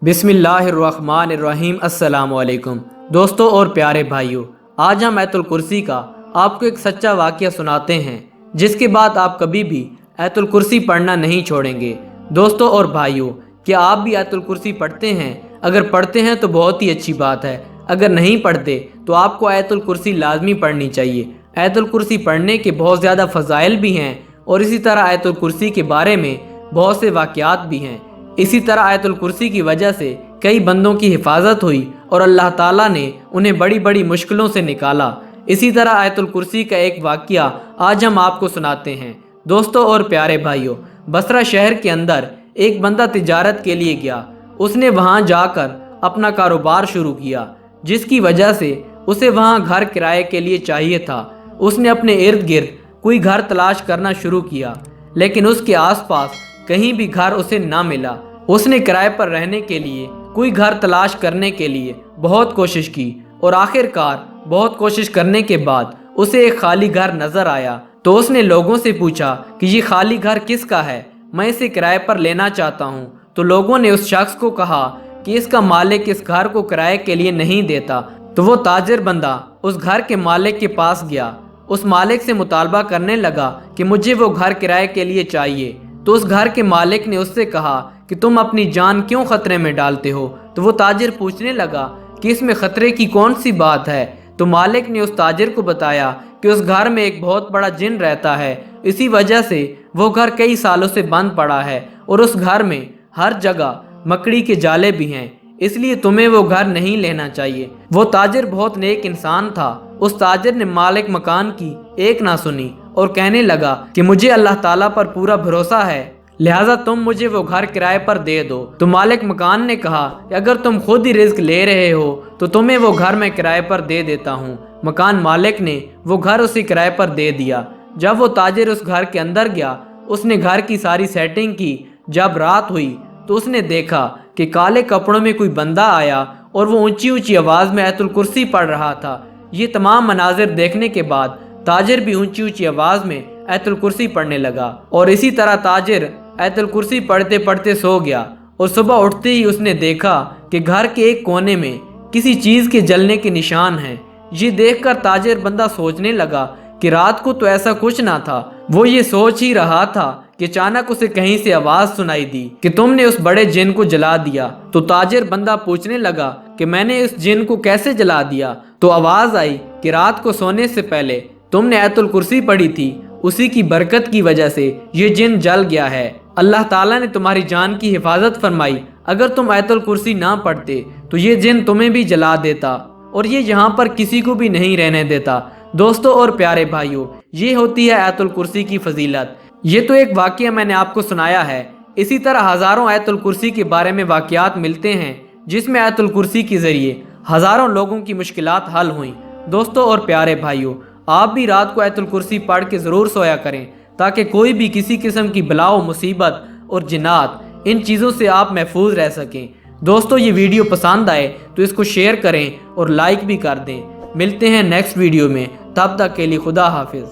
बिस्मिल्लाहिर्रहमानिर्रहीम। अस्सलामु अलैकुम दोस्तों और प्यारे भाइयों, आज हम आयतुल कुर्सी का आपको एक सच्चा वाक़या सुनाते हैं जिसके बाद आप कभी भी आयतुल कुर्सी पढ़ना नहीं छोड़ेंगे। दोस्तों और भाइयों, क्या आप भी आयतुल कुर्सी पढ़ते हैं? अगर पढ़ते हैं तो बहुत ही अच्छी बात है, अगर नहीं पढ़ते तो आपको आयतुल कुर्सी लाजमी पढ़नी चाहिए। आयतुल कुर्सी पढ़ने के बहुत ज़्यादा फ़ज़ाइल भी हैं और इसी तरह आयतुल कुर्सी के बारे में बहुत से वाक़यात भी हैं। इसी तरह आयतुल कुर्सी की वजह से कई बंदों की हिफाजत हुई और अल्लाह ताला ने उन्हें बड़ी बड़ी मुश्किलों से निकाला। इसी तरह आयतुल कुर्सी का एक वाक़या आज हम आपको सुनाते हैं। दोस्तों और प्यारे भाइयों, बसरा शहर के अंदर एक बंदा तिजारत के लिए गया। उसने वहां जाकर अपना कारोबार शुरू किया, जिसकी वजह से उसे वहां घर किराए के लिए चाहिए था। उसने अपने इर्द गिर्द कोई घर तलाश करना शुरू किया, लेकिन उसके आसपास कहीं भी घर उसे ना मिला। उसने किराए पर रहने के लिए कोई घर तलाश करने के लिए बहुत कोशिश की और आखिरकार बहुत कोशिश करने के बाद उसे एक खाली घर नजर आया। तो उसने लोगों से पूछा कि ये खाली घर किसका है, मैं इसे किराए पर लेना चाहता हूँ। तो लोगों ने उस शख्स को कहा कि इसका मालिक इस घर को किराए के लिए नहीं देता। तो वो ताजिर बंदा उस घर के मालिक के पास गया, उस मालिक से मुतालबा करने लगा कि मुझे वो घर किराए के लिए चाहिए। तो उस घर के मालिक ने उससे कहा कि तुम अपनी जान क्यों खतरे में डालते हो? तो वो ताजिर पूछने लगा कि इसमें खतरे की कौन सी बात है? तो मालिक ने उस ताजिर को बताया कि उस घर में एक बहुत बड़ा जिन रहता है, इसी वजह से वो घर कई सालों से बंद पड़ा है और उस घर में हर जगह मकड़ी के जाले भी हैं, इसलिए तुम्हें वो घर नहीं लेना चाहिए। वो ताजिर बहुत नेक इंसान था। उस ताजिर ने मालिक मकान की एक ना सुनी और कहने लगा कि मुझे अल्लाह ताला पर पूरा भरोसा है, लिहाजा तुम मुझे वो घर किराए पर दे दो। तो मालिक मकान ने कहा कि अगर तुम खुद ही रिस्क ले रहे हो तो तुम्हें वो घर मैं किराए पर दे देता हूँ। मकान मालिक ने वो घर उसे किराए पर दे दिया। जब वो ताजिर उस घर के अंदर गया, उसने घर की सारी सेटिंग की। जब रात हुई तो उसने देखा कि काले कपड़ों में कोई बंदा आया और वो ऊंची ऊंची आवाज़ में आयतुल कुर्सी पढ़ रहा था। ये तमाम मनाजिर देखने के बाद ताजिर भी ऊंची ऊंची आवाज़ में आयतुल कुर्सी पढ़ने लगा और इसी तरह ताजिर आयतुल कुर्सी पढ़ते पढ़ते सो गया। और सुबह उठते ही उसने देखा कि घर के एक कोने में किसी चीज़ के जलने के निशान हैं। ये देखकर ताजिर बंदा सोचने लगा कि रात को तो ऐसा कुछ ना था। वो ये सोच ही रहा था कि अचानक उसे कहीं से आवाज़ सुनाई दी कि तुमने उस बड़े जिन को जला दिया। तो ताजिर बंदा पूछने लगा कि मैंने इस जिन को कैसे जला दिया? तो आवाज़ आई कि रात को सोने से पहले तुमने आयतुल कुर्सी पढ़ी थी, उसी की बरकत की वजह से ये जिन जल गया है। अल्लाह ताला ने तुम्हारी जान की हिफाजत फरमाई। अगर तुम आयतुल कुर्सी ना पढ़ते तो ये जिन तुम्हें भी जला देता और ये यहाँ पर किसी को भी नहीं रहने देता। दोस्तों और प्यारे भाइयों, ये होती है आयतुल कुर्सी की फजीलत। ये तो एक वाक़या मैंने आपको सुनाया है। इसी तरह हज़ारों आयतुल कुर्सी के बारे में वाक़यात मिलते हैं जिसमें आयतुल कुर्सी के ज़रिए हज़ारों लोगों की मुश्किलात हल हुई। दोस्तों और प्यारे भाइयों, आप भी रात को आयतुल कुर्सी पढ़ के ज़रूर सोया करें ताकि कोई भी किसी किस्म की बलाओ, मुसीबत और जिन्नात, इन चीज़ों से आप महफूज रह सकें। दोस्तों, ये वीडियो पसंद आए तो इसको शेयर करें और लाइक भी कर दें। मिलते हैं नेक्स्ट वीडियो में, तब तक के लिए खुदा हाफिज़।